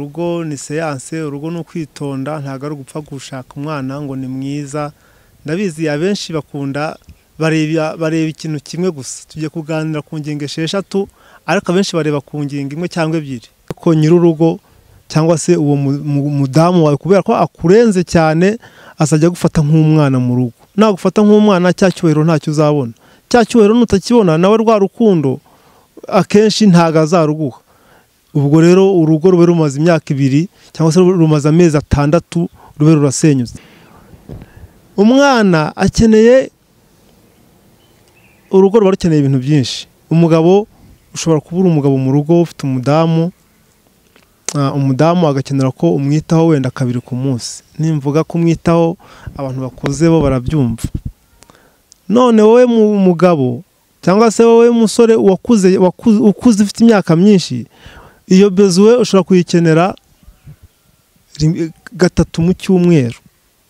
Urugo ni seanse, urugo no kwitonda, ntago ari gupfa gushaka umwana ngo ni mwiza. Ndabizi abenshi bakunda bareba ikintu kimwe gusa. Tujye kuganira ku ngingo 6 ariko abenshi bareba ku ngingo imwe cyangwa 2. Ko nyir'urugo cyangwa se uwo mudamu wawe kubera ko akurenze cyane asajya gufata nk'umwana mu rugo. Nagufata nk'umwana cyacyubahiro ntacyo uzabona. Cyacyubahiro nutakibona nawe rwa rukundo akenshi ntago azaruguha. Ubwo rero urugo rube rumaze imyaka 2 cyangwa se rumaze amezi 6 rube rurasenyutse. Umwana akeneye urugo ruba rukeneye ibintu byinshi. Umugabo ushobora kubura umugabo mu rugo ufite umudamu agakenera ko umwitaho wenda 2 ku munsi. Nimvuga kumwitaho abantu bakuze bo barabyumva. None wowe mu mugabo cyangwa se wowe musore ukuze ufite imyaka myinshi, iyo bezuwe ushobora kuyikenera 3 mu cyumweru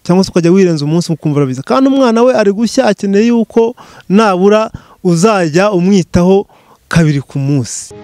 cyangwa se ukajya wirenza umunsi ukumva biza. Kandi umwana we ari gushya akeneye yuko nabura uzajya umwitaho 2 ku munsi.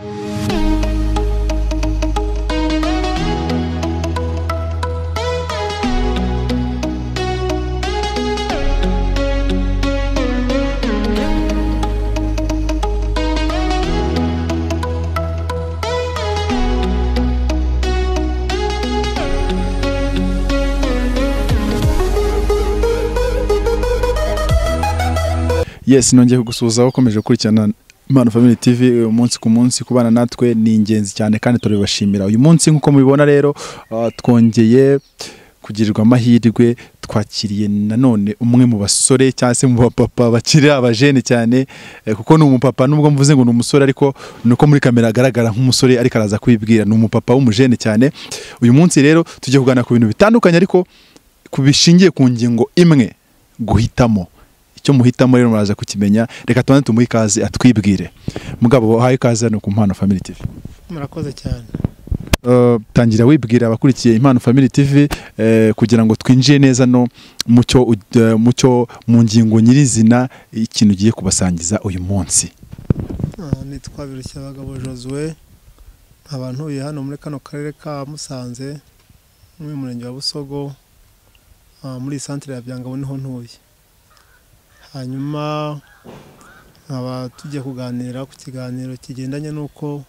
Yes, nongeye kugusuhuza ukomeje gukurikirana Impano Family TV umunsi ku munsi. Kubana natwe ni ingenzi cyane kandi turabashimira. Uyu munsi nkuko mubibona rero twongeye kugirirwa amahirwe, twakiriye nanone umwe mu basore cyangwa se mu bapapa bakiri abajene cyane, kuko ni umupapa nubwo mvuze ngo ni umusore ariko nuko muri kamera agaragara nk'umusore ariko araza kwibwira ni umupapa w'umujene cyane. Uyu munsi rero tujye kugana ku bintu bitandukanye ariko kubishingiye ku ngingo imwe, guhitamo. Icyo muhitamo rero muraza kukimenya. Reka tubanze tumuhe ikaze atwibwire. Mugabo haye ikaze hano ku Impano Family TV. Murakoze cyane. Tangira wibwira abakurikiye Impano Family TV kugira ngo twinjiye neza no mucyo mu ngingo nyirizina ikintu ugiye kubasangiza uyu munsi. Nitwa Birushyabagabo Josue, abantu hano muri kano karere ka Musanze mu murenge wa Busogo, muri centre ya Byangabo niho ntuye. Hanyuma tujye kuganira ku kiganiro kigendanye nuko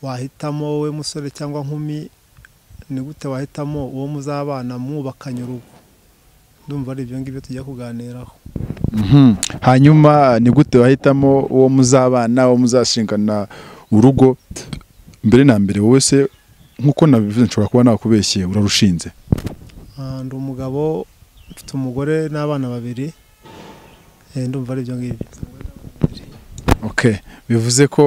wahitamo wowe musore cyangwa nkumi, ni gute wahitamo uwo muzabana mwubakanye urugo. Ndumva ari ibyo ngibyo tujye kuganiraho. Hanyuma ni gute wahitamo uwo muzabana, uwo muzashingana urugo. Mbere na mbere wowe se nkuko nabivuze nshobora kuba nakubeshye urarushinze. Ndi umugabo mfite umugore n'abana 2. Ndumva ari ibyo ngibyo. Okay, bivuze ko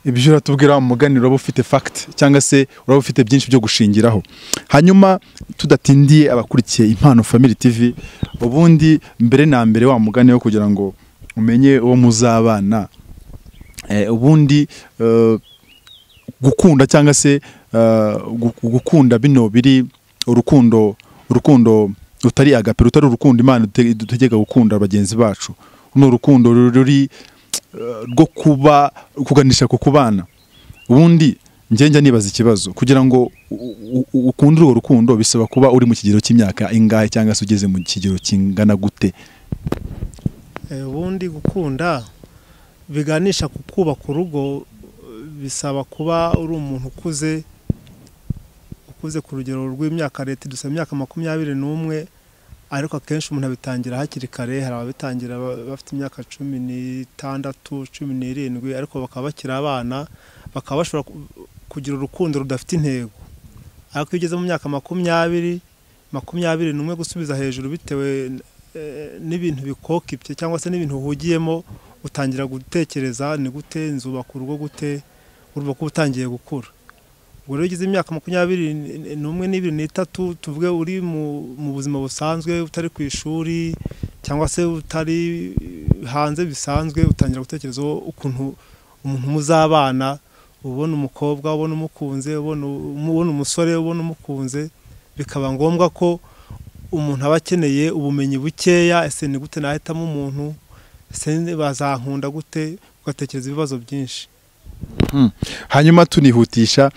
ibyo uratubwira mu muganiro abo ufite fact cyangwa se urabo ufite byinshi byo gushingiraho. Hanyuma tudatindiye abakurikiye Impano Family TV, ubundi mbere na mbere wa muganiyo kugira ngo umenye uwo muzabana, ubundi gukunda cyangwa se gukunda bino biri urukundo utari agape, utari urukundo Imana dutegeka gukunda bagenzi bacu. Uno rukundo ruri rwo kuganisha ku kubana. Ubundi njya nibaza ikibazo, kugira ngo ukunde urwo rukundo bisaba kuba uri mu kigero cy'imyaka ingahe cyangwa se ugeze mu kigero kingana gute? Ubundi gukunda biganisha ku kubaka urugo bisaba kuba uri umuntu ukuze ku rugero rw'imyaka leta dusaba imyaka 21, ariko akenshi umuntu abitangira hakiri kare. Hari ababitangira bafite imyaka 16, 17, ariko bakaba bakiri abana, bakaba bashobora kugira urukundo rudafite intego. Ariko iyo ugeze mu myaka 20, gusubiza hejuru bitewe n'ibintu bikokipye cyangwa se n'ibintu uhugiyemo, utangira gutekereza ni gute nzubaka urugo gute, urumva ko utangiye gukura. Ubwo rero ugeze imyaka 21, 23 tuvuge uri mu buzima busanzwe, utari ku ishuri cyangwa se utari hanze bisanzwe, utangira gutekereza ukuntu umuntu muzabana, ubona umukobwa, ubona umukunze, ubona umusore, ubona umukunze. Bikaba ngombwa ko umuntu aba akeneye ubumenyi bukeya. Ese ni gute nahitamo umuntu, ese bazankunda gute, ugatekereza ibibazo byinshi. hanyuma tunihutisha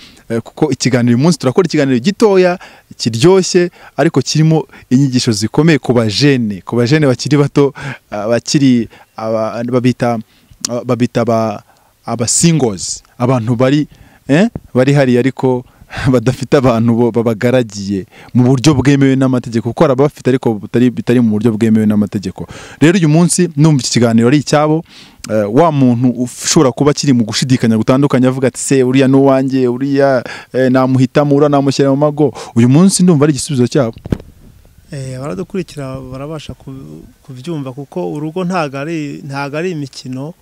kuko ikiganiro uyu munsi turakora ikiganiro gitoya kiryoshye ariko kirimo inyigisho zikomeye ku bajene bakiri bato, bakiri babita aba singles, abantu bari hari ariko badafite abantu babagaragiye mu buryo bwemewe n'amategeko, kuko bafite ariko bitari mu buryo bwemewe n'amategeko. Rero uyu munsi numva iki kiganiro ari icyabo, wa muntu ushobora kuba kiri mu gushidikanya gutandukanye avuga ati se uriya n'uwanjye, uriya namuhitamo, uriya namushyira mu mago, uyu munsi ndumva ari igisubizo cyabo. Baradukurikira barabasha kubyumva, kuko urugo ntago ari imikino,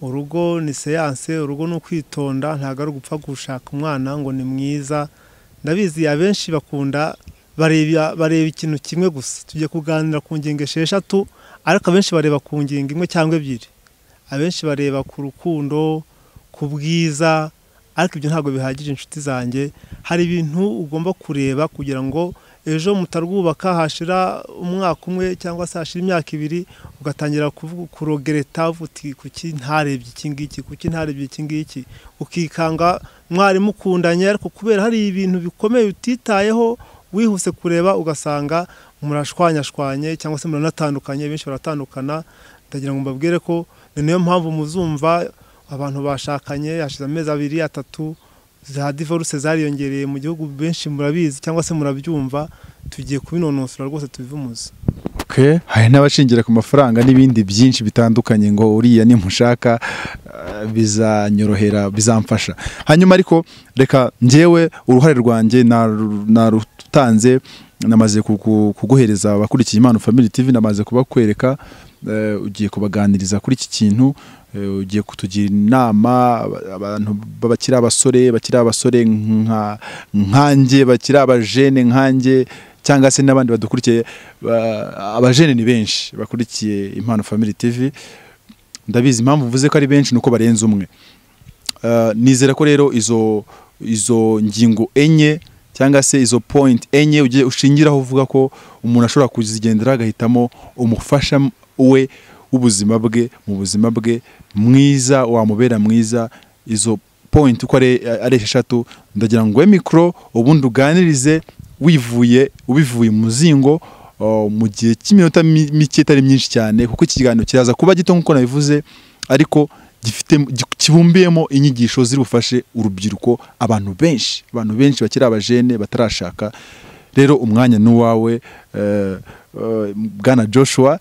urugo ni seanse, urugo ni ukwitonda, ntago ari ugupfa gushaka umwana ngo ni mwiza. Ndabizi abenshi bakunda bareba ikintu kimwe gusa, tugiye kuganira ku ngingo 6 ariko abenshi bareba ku ngingo imwe cyangwa 2. Abenshi bareba ku rukundo, ku bwiza, ariko ibyo ntago bihagije inshuti zanjye. Hari ibintu ugomba kureba kugira ngo ejo mutarwubaka hashira umwaka umwe cyangwa se hashira imyaka 2 ugatangira kurogereta uti kuki ntarebye iki ngiki, kuki ntarebye iki ngiki, ukikanga mwari mukundanye ariko kubera hari ibintu bikomeye utitayeho wihuse kureba ugasanga murashwanyashwanye cyangwa se muranatandukanye. Benshi baratandukana, ndagira ngo mbabwire ko niyo mpamvu muzumva abantu bashakanye hashize amezi 2, 3 za divorce zariyongereye mu gihugu, benshi murabizi cyangwa se murabyumva. Tugiye kubinonosora rwose tubivumuze. Hari n'abashingira ku mafaranga n'ibindi byinshi bitandukanye ngo uriya nimushaka bizanyorohera, bizamfasha. Hanyuma ariko reka njyewe uruhare rwanjye narutanze, namaze kuguhereza abakurikiye Impano Family TV, namaze kubakwereka, ugiye kubaganiriza kuri iki kintu, ugiye kutugira inama, abantu bakiri abasore nkanjye, bakiri abajene nkanjye, cyangwa se n'abandi badukurikiye. Abajene ni benshi bakurikiye Impano Family TV, ndabizi impamvu mvuze ko ari benshi nuko barenze umwe. Nizera ko rero izo ngingo enye cyangwa se izo point enye ugiye ushingiraho uvuga ko umuntu ashobora kuzigendera agahitamo umufasha we ubuzima bwe, mu buzima bwe mwiza, wamubera mwiza. Izo point uko ari 6, ndagira ngo micro ubundi uganirize ubivuye mu zingo, mu gihe cy'iminota mike itari myinshi cyane, kuko iki kiganiro kiraza kuba gito nkuko nabivuze, ariko kibumbiyemo inyigisho ziri bufashe urubyiruko, abantu benshi bakiri abajene batarashaka. Rero umwanya n'uwawe, Bwana Joshua,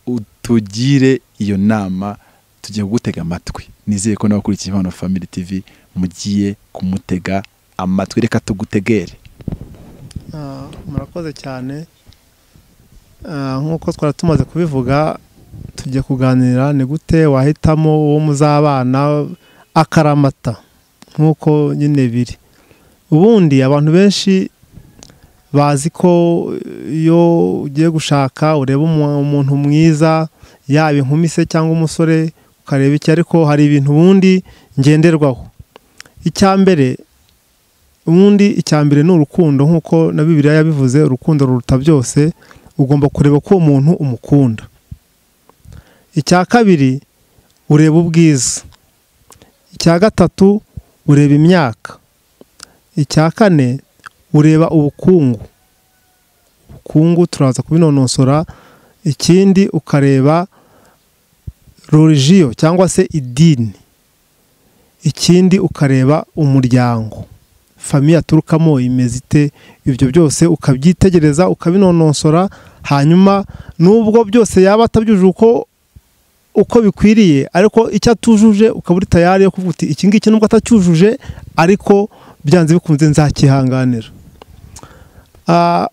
utugire iyo nama, tugiye kugutega amatwi. Nizeye ko n'abakurikiye Impano Family TV mugiye kumutega amatwi, reka tugutegere. Murakoze cyane. Nk'uko twari tumaze kubivuga, tugiye kuganira ni gute wahitamo uwo muzabana akaramata nk'uko nyine biri. Ubundi abantu benshi bazi ko iyo ugiye gushaka ureba umuntu mwiza, yaba inkumi se cyangwa umusore, ukareba iki, ariko hari ibintu ubundi ngenderwaho. Icyambere ni urukundo, nk'uko na Bibiliya yabivuze, urukundo ruruta byose. Ugomba kureba ko uwo muntu umukunda. Icya kabiri ureba ubwiza. Icya gatatu ureba imyaka. Icya kane ureba ubukungu turaza kubinonosora. Ikindi ukareba religion cyangwa se idini. Ikindi ukareba umuryango, famiye aturukamo imeze ite. Ibyo byose ukabyitegereza, ukabinonosora. Hanyuma nubwo byose yaba atabyujuje uko bikwiriye, ariko icyo atujuje ukaburi tayari yo kuvuga uti iki ngiki nubwo atacyujuje ariko byanze bikunze nzakihanganira.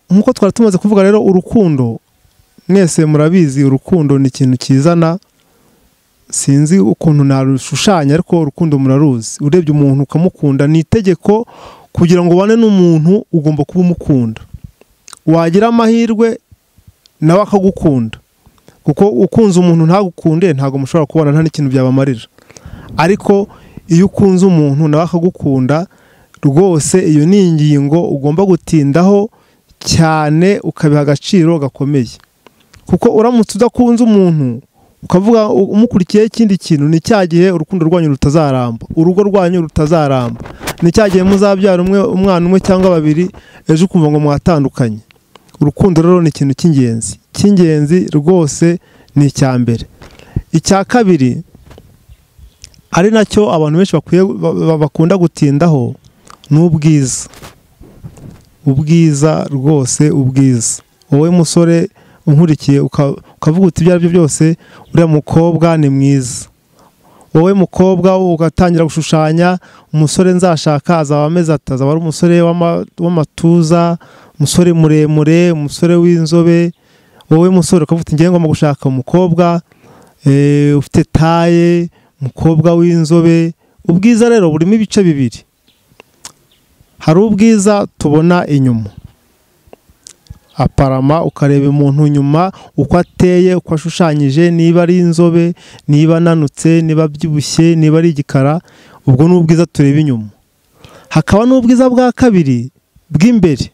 Nkuko twari tumaze kuvuga rero, urukundo mwese murabizi, urukundo ni ikintu kizana. Sinzi ukuntu narushushanya, ariko urukundo muraruzi. Urebye umuntu ukamukunda, ni itegeko kugira ngo ubane n'umuntu ugomba kuba umukunda. Wagira amahirwe nawe akagukunda, kuko ukunze umuntu ntagukunde ntago mushobora kubona, nta n'ikintu byabamarira. Ariko iyo ukunze umuntu nawe akagukunda rwose, iyo ni ingingo ugomba gutindaho cyane, ukabiha agaciro gakomeye. Kuko uramutse udakunze umuntu ukavuga umukurikiye ikindi kintu, ni cya gihe urukundo rwanyu rutazaramba, urugo rwanyu rutazaramba, ni cya gihe muzabyara umwana umwe cyangwa babiri, ejo ukumva ngo mwatandukanye. Urukundo rero ni ikintu cy'ingenzi rwose, ni icya mbere. Icya kabiri ari nacyo abantu benshi bakunda gutindaho, ni ubwiza rwose, ubwiza. Wowe musore unkurikiye ukavuga uti ibyo ari byo byose uriya mukobwa ni mwiza, wowe mukobwa ugatangira gushushanya umusore nzashaka azaba ameze ati, azaba ari umusore w'amatuza, umusore muremure, umusore w'inzobe. Wowe musore ukavuga uti ngiye ngomba gushaka umukobwa ufite taye, umukobwa w'inzobe. Ubwiza rero burimo ibice bibiri. Hari ubwiza tubona inyuma, aparama, ukareba umuntu nyuma uko ateye, uko ashushanyije, niba ari inzobe, niba ananutse, niba abyibushye, niba ari igikara, ubwo ni ubwiza tureba inyuma. Hakaba n'ubwiza bwa kabiri bw'imbere.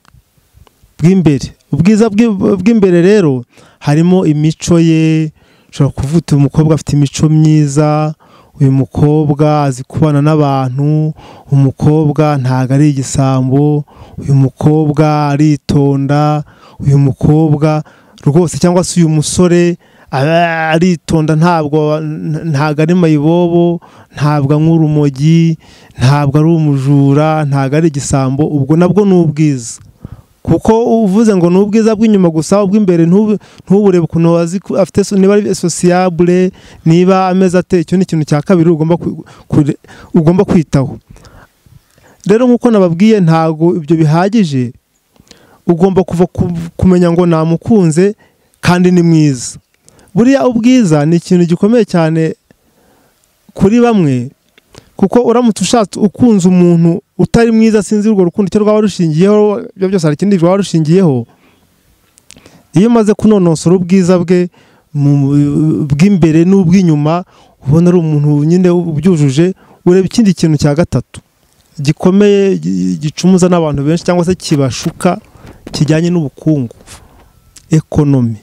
Ubwiza bw'imbere rero harimo imico ye. Ushobora kuvuga uti umukobwa afite imico myiza, uyu mukobwa azi kubana n'abantu, umukobwa ntago ari igisambo, uyu mukobwa aritonda, uyu mukobwa rwose, cyangwa se uyu musore aritonda, ntabwo ari mayibobo, ntabwo anywa urumogi, ntabwo ari umujura, ntabwo ari igisambo. Ubwo nabwo ni ubwiza, kuko uvuze ngo ni ubwiza bw'inyuma gusa, ubw'imbere ntuburebe ukuntu afite, niba ari sociable, niba ameze ate. Icyo ni ikintu cya kabiri ugomba kwitaho. Rero nk'uko nababwiye, ntago ibyo bihagije, ugomba kuva kumenya ngo namukunze kandi ni mwiza. Buriya ubwiza ni ikintu gikomeye cyane kuri bamwe, kuko uramutse ushatse ukunze umuntu utari mwiza, sinzi urwo rukundo icyo rwaba rushingiyeho, ibyo byose hari ikindi rwaba rushingiyeho. Iyo umaze kunonosora ubwiza bwe bw'imbere n'ubw'inyuma, ubona ari umuntu nyine ubyujuje, ureba ikindi kintu cya gatatu gikomeye gicumuza n'abantu benshi, cyangwa se kibashuka, kijyanye n'ubukungu, ekonomi.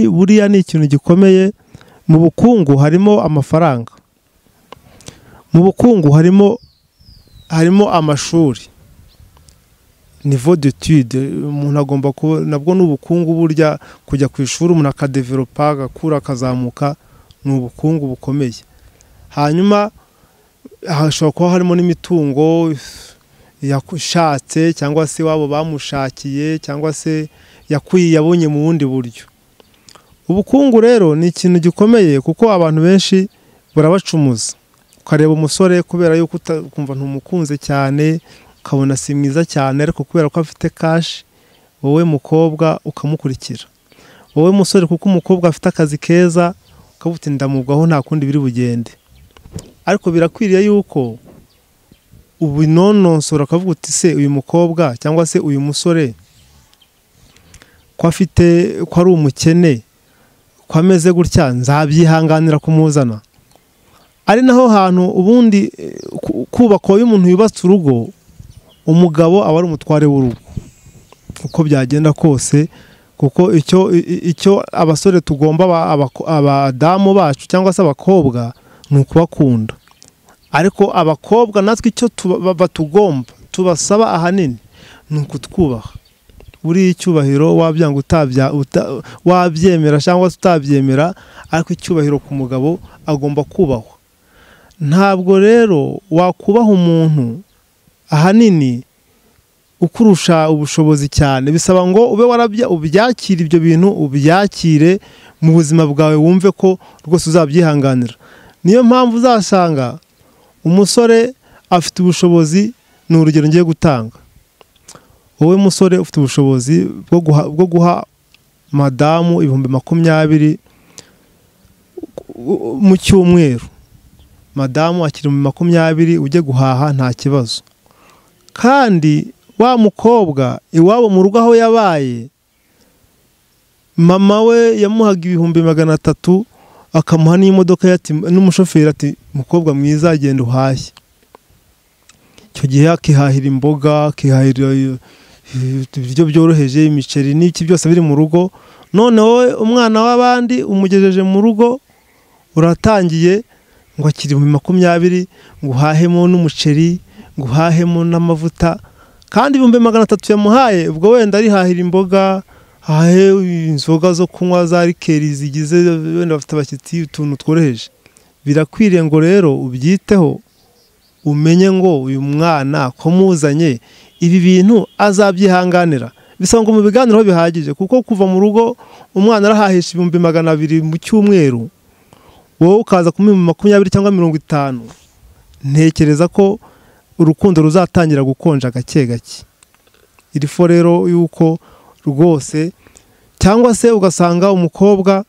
Buriya ni ikintu gikomeye. Mu bukungu harimo amafaranga, mu bukungu harimo amashuri, niveau d'étude. Umuntu agomba kuba, nabwo ni ubukungu. Burya kujya ku ishuri umuntu akadevelopa, agakura, akazamuka, ni ubukungu bukomeye. Hanyuma hashobora kuba harimo n'imitungo yashatse, cyangwa se wabo bamushakiye, cyangwa se yabonye mu bundi buryo. Ubukungu rero ni ikintu gikomeye, kuko abantu benshi burabacumuza. Ukareba umusore kubera yuko ukumva ntumukunze cyane, ukabona si mwiza cyane, ariko kubera ko afite cash, wowe mukobwa ukamukurikira. Wowe musore kuko umukobwa afite akazi keza, ukavuga uti ndamubwaho nta kundi biri bugende. Ariko birakwiriye yuko ubinonosora, ukavuga uti se uyu mukobwa cyangwa se uyu musore ko ari umukene, ko ameze gutya, nzabyihanganira kumuzana. Ari naho hantu ubundi kubaka, iyo umuntu yubatse urugo, umugabo aba ari umutware w'urugo uko byagenda kose, kuko icyo abasore tugomba, abadamu bacu cyangwa se abakobwa, ni ukubakunda. Ariko abakobwa natwe icyo batugomba, tubasaba ahanini, ni ukutwubaha. Buriya icyubahiro wabyanga wabyemera cyangwa se utabyemera, ariko icyubahiro ku mugabo agomba kubahwa. Ntabwo rero wakubaha umuntu ahanini ukurusha ubushobozi cyane. Bisaba ngo ube ubyakire ibyo bintu, ubyakire mu buzima bwawe, wumve ko rwose uzabyihanganira. Niyo mpamvu uzasanga umusore afite ubushobozi. Ni urugero ngiye gutanga. Wowe musore ufite ubushobozi bwo guha madamu 20,000 mu cyumweru, madamu akiri 20,000 ujye guhaha nta kibazo. Kandi wa mukobwa iwabo mu rugo aho yabaye, mama we yamuhaga 300,000, akamuha n'imodoka n'umushoferi, ati mukobwa mwiza agenda uhashye. Icyo gihe akihahira imboga, akihahira ibiryo byoroheje, imiceri n'iki byose biri mu rugo. none wowe umwana w'abandi umugejeje mu rugo uratangiye ngo akiri 20 ngo uhahemo n'umuceri ngo uhahemo n'amavuta kandi 300 yamuhaye ubwo wenda ari hahira imboga hahe inzoga zo kunywa za rikeri zigize wenda bafite abashyitsi utuntu tworoheje. Birakwiriye ngo rero ubyiteho umenye ngo uyu mwana ko muzanye ibi bintu azabyihanganira. Bisaba ngo mu biganiro bihagije kuko kuva mu rugo umwana arahahisha 200 mu cyumweru wowe ukaza ku 20 cyangwa 50 ntekereza ko urukundo ruzatangira gukonja gake gake. Iri fo rero yuko rwose cyangwa se ugasanga umukobwa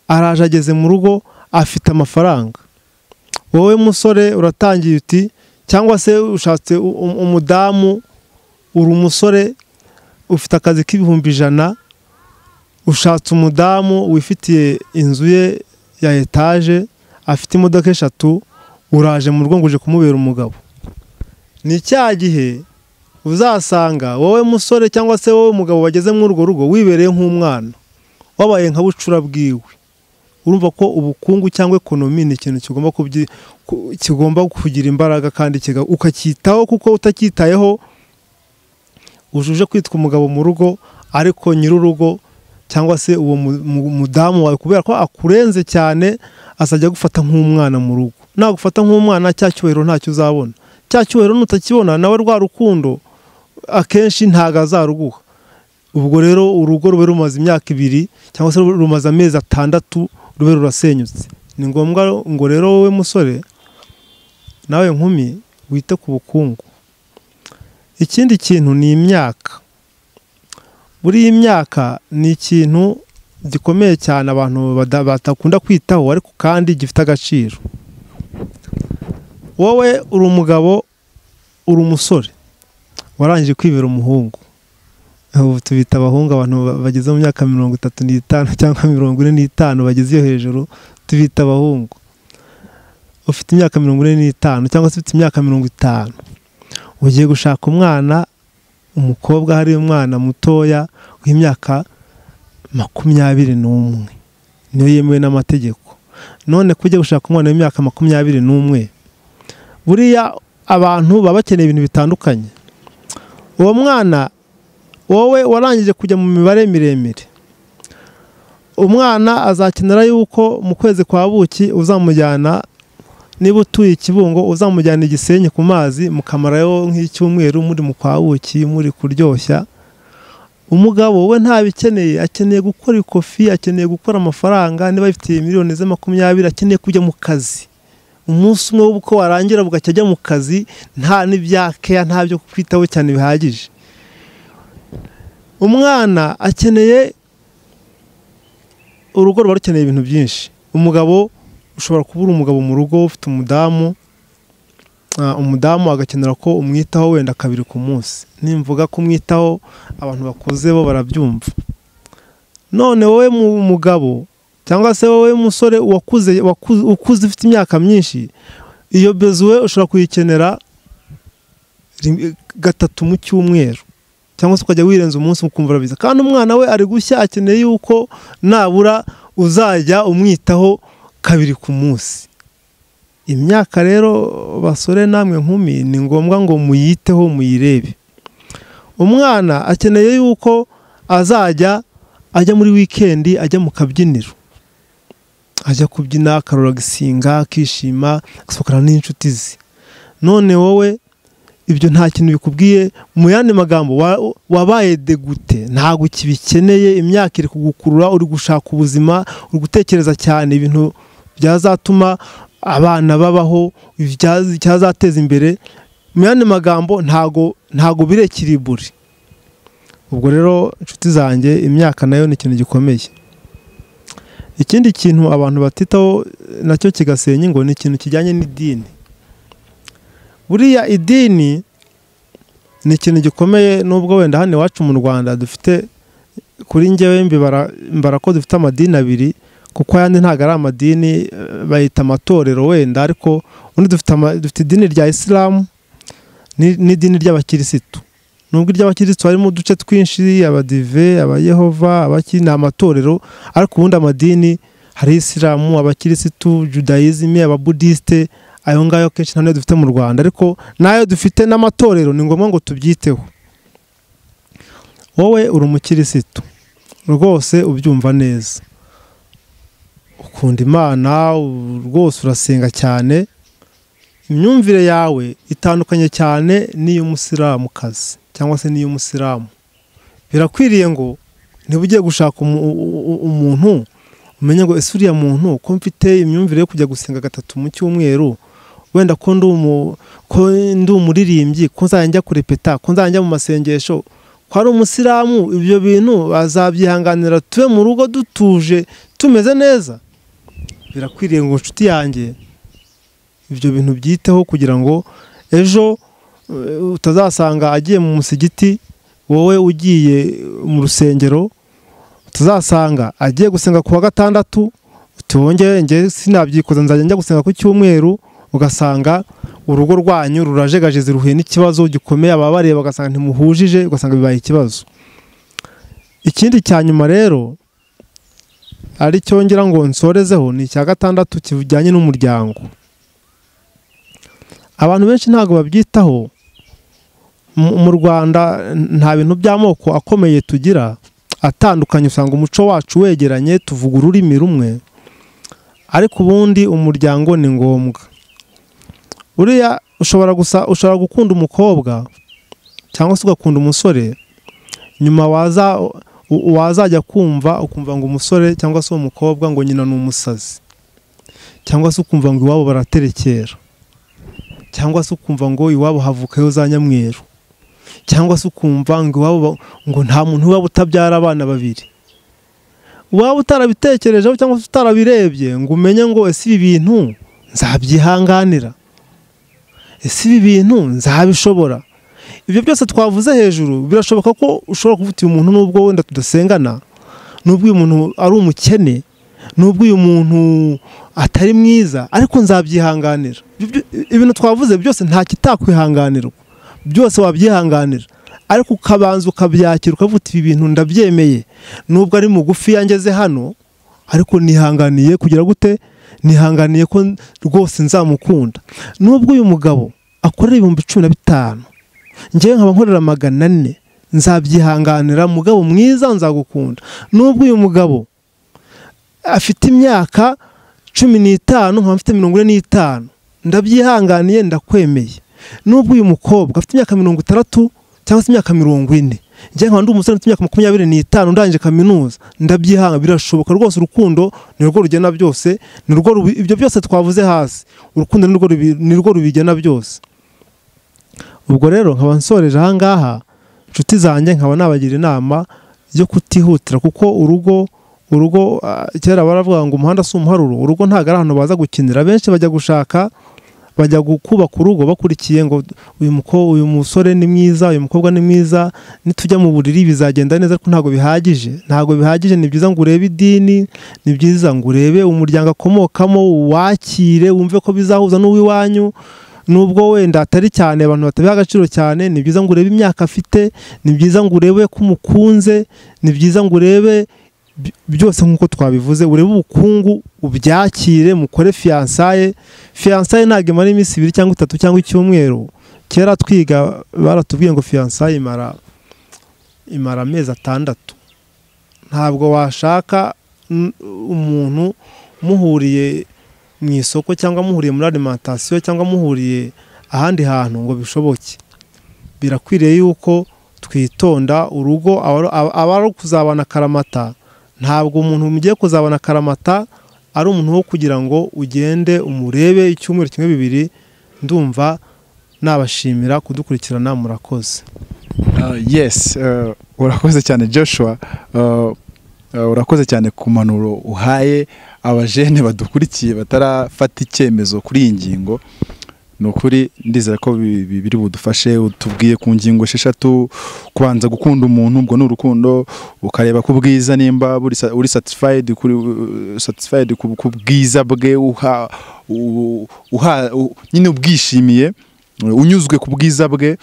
araje ageze mu rugo afite amafaranga, wowe musore uratangiye uti cyangwa se ushatse umudamu uri umusore ufite akazi k'100,000 ushatse umudamu wifitiye inzu ye ya etage afite imodoka 3 uraje mu rugo ngo uje kumubera umugabo. Ni cya gihe uzasanga wowe musore cyangwa se wowe mugabo bageze mu urwo rugo wibereye nk'umwana wabaye nka bucura bwiwe. Urumva ko ubukungu cyangwa ekonomi ni ikintu kigomba kugira imbaraga kandi ukacyitaho, kuko utacyitayeho ujuje kwitwa umugabo mu rugo ariko nyir'urugo cyangwa se uwo mudamu wawe kubera ko akurenze cyane azajya gufata nk'umwana mu rugo. Nagufata nk'umwana cya cyubahiro ntacyo uzabona, cya cyubahiro nutakibona nawe rwa rukundo akenshi ntago azaruguha. Ubwo rero urugo rube rumaze imyaka 2 cyangwa se rumaze amezi 6 rube rurasenyutse. Ni ngombwa ngo rero wowe musore nawe nkumi wite ku bukungu. Ikindi kintu ni imyaka. Buri imyaka ni ikintu gikomeye cyane abantu batakunda kwitaho ariko kandi gifite agaciro. Wowe uri umugabo uri umusore warangije kwibera umuhungu, ubu tubita abahungu abantu bageze mu myaka 35 cyangwa 45 bageze iyo hejuru tubita abahungu. Ufite imyaka 45 cyangwa se ufite imyaka 50 ugiye gushaka umwana, umukobwa hari umwana mutoya w'imyaka 21 niyo yemewe n'amategeko. None kujya gushaka umwana w'imyaka 21 buriya abantu baba bakeneye ibintu bitandukanye. Uwo mwana wowe warangije kujya mu mibare miremire, umwana azakenera yuko mu kwezi kwa buki uzamujyana, niba utuye Kibungo uzamujyana Igisenyi ku mazi mukamarayo nk'icyumweru muri mu kwa buki muri kuryoshya. Umugabo we ntabikeneye, akeneye gukora ikofi, akeneye gukora amafaranga. Niba ifite miliyoni ze 20 akeneye kujya mu kazi. Umunsi umwe uko warangira bugacya ajya mu kazi, nta n'ibyake nta byo kwitaho cyane bihagije. Umwana akeneye urugo ruba rukeneye ibintu byinshi. Umugabo ushobora kubura umugabo mu rugo ufite umudamu agakenera ko umwitaho wenda 2 ku munsi. Nimvuga kumwitaho abantu bakuze bo barabyumva. None wowe mugabo cyangwa se wowe musore ukuze ufite imyaka myinshi, iyo bezuwe ushobora kuyikenera 3 mu cyumweru cyangwa se ukajya wirenza umunsi ukumva biza. Kandi umwana we ari gushya akeneye yuko nabura uzajya umwitaho 2 ku munsi. Imyaka rero basore namwe nkumi ni ngombwa ngo muyiteho muyirebe. Umwana akeneye yuko azajya ajya muri weekend ajya mu kabyiniro, ajya kubyina akarora gisinga akishima asohokana n'inshuti ze. None wowe ibyo nta kintu bikubwiye, mu yandi magambo wabaye degute, ntago kibikeneye. Imyaka iri kugukurura, uri gushaka ubuzima, uri gutekereza cyane ibintu byazatuma abana babaho, cyazateza imbere. Mu yandi magambo ntago birekiriburi. Ubwo rero inshuti zanjye imyaka nayo ni ikintu gikomeye. Ikindi kintu abantu batitaho nacyo kigasenya ngo ni ikintu kijyanye n'idini. Buriya idini ni ikintu gikomeye, nubwo wenda hano iwacu mu Rwanda dufite, kuri njyewe mbara ko dufite amadini 2, kuko ayandi ntago ari amadini, bayita amatorero wenda, ariko undi dufite idini rya Islam n'idini ry'abakirisitu. nubwo iry'abakirisitu harimo uduce twinshi, abadive, abayehova, abakina amatorero, ariko ubundi amadini hari Isilamu, abakirisitu, Judaism, ababudiste, ayo ngayo kenshi nta dufite mu Rwanda, ariko nayo dufite n'amatorero, ni ngombwa ngo tubyiteho. Wowe uri umukirisitu rwose ubyumva neza, ukunda Imana rwose, urasenga cyane, imyumvire yawe itandukanye cyane n'iy'umusilamukazi cyangwa se n'iy'umusilamu. Birakwiriye ngo niba ugiye gushaka umuntu umenye ngo ese uriya muntu ko mfite imyumvire yo kujya gusenga 3 mu cyumweru, wenda ko ndi umuririmbyi, ko nzajya kurepeta, ko nzajya mu masengesho, ko ari umusilamu, ibyo bintu bazabyihanganira tube mu rugo dutuje tumeze neza. Birakwiriye ngo nshuti yanjye ibyo bintu byiteho, kugira ngo ejo utazasanga agiye mu musigiti, wowe ugiye mu rusengero, utazasanga agiye gusenga ku wa gatandatu, utongeye nge sinabyikoza nzajya njya gusenga ku cyumweru, ugasanga urugo rwanyu rurajegaje ruhuye n'ikibazo gikomeye, ababareba bagasanga ntimuhujije, ugasanga bibaye ikibazo. Ikindi cya nyuma rero ari cyo ngira ngo nsorezeho ni icya gatandatu kijyanye n'umuryango. Abantu benshi ntago babyitaho. Mu Rwanda nta bintu by'amoko akomeye tugira atandukanye, usanga umuco wacu wegeranye, tuvuga ururimi rumwe, ariko ubundi umuryango ni ngombwa. Uriya ushobora gukunda umukobwa cyangwa se ugakunda umusore, nyuma wazajya ukumva ngo umusore cyangwa se umukobwa ngo nyina ni umusazi, cyangwa se ukumva ngo iwabo baraterekera, cyangwa se ukumva ngo iwabo havukayo za nyamweru, cyangwa se ukumva ngo iwabo ngo nta muntu waba utabyara abana babiri. Waba utarabitekerejeho cyangwa se utarabirebye ngo umenye ngo ese ibi bintu nzabyihanganira, ese ibi bintu nzabishobora. Ibyo byose twavuze hejuru birashoboka ko ushobora kuvuga umuntu nubwo wenda tudasengana, nubwo uyu muntu ari umukene, nubwo uyu muntu atari mwiza, ariko nzabyihanganira. Ibintu twavuze byose nta kitakwihanganirwa, byose wabyihanganira, ariko ukabanza ukabyakira, ukavuga ibi bintu ndabyemeye, nubwo ari mugufi yangeze hano, ariko nihanganiye kugira gute, nihanganiye ko rwose nzamukunda. Nubwo uyu mugabo akorera 15,000, njyewe nkaba nkorera 400, nzabyihanganira, mugabo mwiza nzagukunda. Nubwo uyu mugabo afite imyaka 15, nkaba mfite 45, ndabyihanganiye, ndakwemeye. Nubwo uyu mukobwa afite imyaka 60 cyangwa se imyaka 40, njye nkaba ndi umusore ufite imyaka 25 ndangije kaminuza, ndabyihanga. Birashoboka rwose, urukundo ni rwo rugena byose, ni rwo ibyo byose twavuze hasi, urukundo ni rwo rubigena byose. Ubwo rero nkaba nsoreje aha ngaha, inshuti zanjye, nkaba nabagira inama yo kutihutira, kuko urugo kera baravuga ngo umuhanda si umuharuro. Urugo ntago ari ahantu baza gukinira. Benshi bajya gushaka, bajya kubaka urugo bakurikiye ngo uyu musore ni mwiza, uyu mukobwa ni mwiza, nitujya mu buriri bizagenda neza, ariko ntago bihagije. Ni byiza ngo urebe idini, ni byiza ngo urebe umuryango akomokamo, wakire, wumve ko bizahuza n'uwiwanyu, nubwo wenda atari cyane, abantu batabiha agaciro cyane. Ni byiza ngo urebe imyaka afite, ni byiza ngo urebe ko umukunze, ni byiza ngo urebe byose nk'uko twabivuze, urebe ubukungu, ubyakire, mukore fiançailles. Fiançailles ntabwo imara iminsi 2 cyangwa 3 cyangwa icyumweru. Kera twiga baratubwiye ngo fiançailles imara amezi 6. Ntabwo washaka umuntu muhuriye mu isoko cyangwa muhuriye muri alimentation cyangwa muhuriye ahandi hantu ngo bishoboke. Birakwiriye yuko twitonda. Urugo abari kuzabana karamata, ntabwo umuntu mugiye kuzabana karamata ari umuntu wo kugira ngo ugende umurebe icyumweru 1-2. Ndumva nabashimira kudukurikirana, murakoze. Yes, urakoze cyane Joshua, urakoze cyane ku manuro uhaye abajene badukurikiye batarafata icyemezo kuri iyi ngingo. Nukuri ndizera ko biri budufashe. Utubwiye ku ngingo 6, kubanza gukunda umuntu, ubwo ni urukundo, ukareba ku bwiza nimba uri satisfied ku bwiza bwe, nyine ubwishimiye. unyuzwe ku bwiza bwe,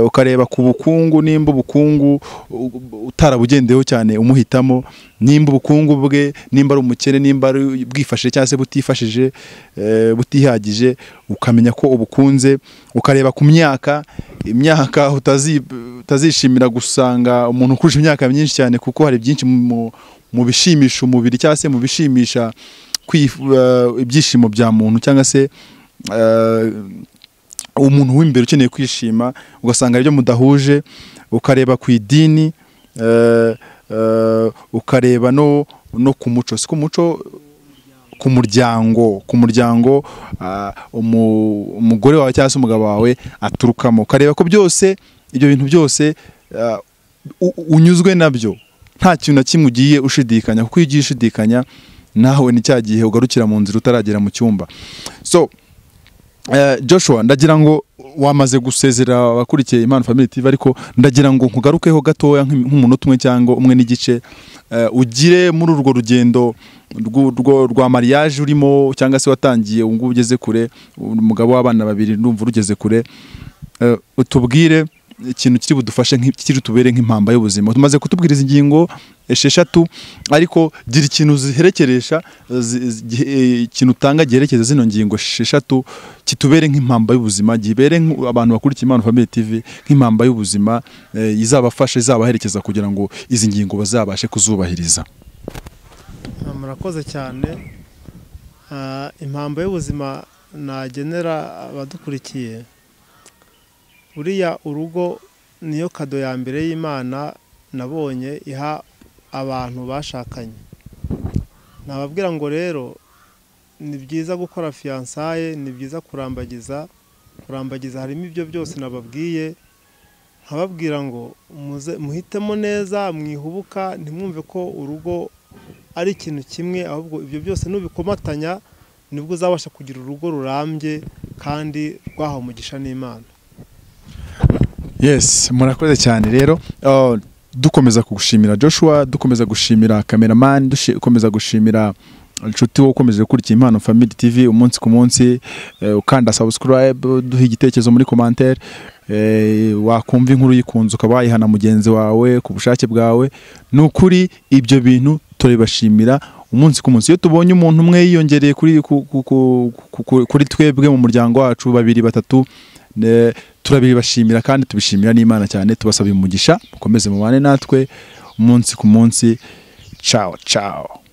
ukareba ku bukungu, nimba ubukungu utarabugendeho cyane umuhitamo, nimba ubukungu bwe, nimba ari umukene, nimba ari bwifashije cyangwa se butifashije, butihagije, ukamenya ko ubukunze. Ukareba ku imyaka utazishimira gusanga umuntu ukurusha imyaka myinshi cyane, kuko hari byinshi mu bishimisha umubiri cyangwa se mu bishimisha ibyishimo bya muntu, cyangwa se umuntu w'imbere ukeneye kwishima, ugasanga ibyo mudahuje. Ukareba ku idini, ukareba no ku muco, si ku muco, ku muryango umugore wawe cyangwa se umugabo wawe aturukamo. Ukareba ko byose ibyo bintu byose unyuzwe nabyo, nta kintu na kimwe ugiye ushidikanya, kuko iyo ugiye ushidikanya nawe ni cya gihe ugarukira mu nzira utaragera mu cyumba. So Joshua, ndagira ngo wamaze gusezera abakurikiye Impano Family TV, ariko ndagira ngo nkugarukeho gatoya nk'umunota umwe cyangwa umwe n'igice, ugire muri urwo rugendo rwa mariage urimo, cyangwa se watangiye ngo ugeze kure, umugabo w'abana 2 ndumva urugeze kure, utubwire ikintu kiri budufashe kiri tubere nk'impamba y'ubuzima. Tumaze kutubwiriza ingingo 6, ariko gira ikintu ziherekeresha, ikintu utanga giherekeza zino ngingo 6 kitubere nk'impamba y'ubuzima, gibere abantu bakurikiye Impano Family TV nk'impamba y'ubuzima, izabafasha, izabaherekeza kugira ngo izi ngingo bazabashe kuzubahiriza. Murakoze cyane. Impamba y'ubuzima nagenera abadukurikiye, buriya urugo niyo kado ya mbere y'Imana nabonye iha abantu bashakanye. Nababwira ngo rero ni byiza gukora fiançailles, ni byiza kurambagiza harimo ibyo byose nababwiye. Nkababwira ngo muhitemo neza, mwihubuka, ntimwumve ko urugo ari ikintu kimwe, ahubwo ibyo byose nubikomatanya nibwo uzabasha kugira urugo rurambye kandi rwahawe umugisha n'Imana. Yes, murakoze cyane rero. Dukomeza kugushimira Joshua, dukomeza gushimira cameraman, dukomeza gushimira inshuti wo ukomeje gukurikira Impano Family TV umunsi ku munsi. Ukanda subscribe, duha igitekerezo muri commentaire, wakumva inkuru yikunze ukaba wayihana mugenzi wawe ku bushake bwawe. Nukuri ibyo bintu turibashimira umunsi ku munsi. Iyo tubonye umuntu umwe yiyongereye kuri twebwe mu muryango wacu 2 3, turabibashimira kandi tubishimira n'Imana cyane. Tubasaba umugisha, mukomeze mubane natwe umunsi ku munsi. Ciao ciao.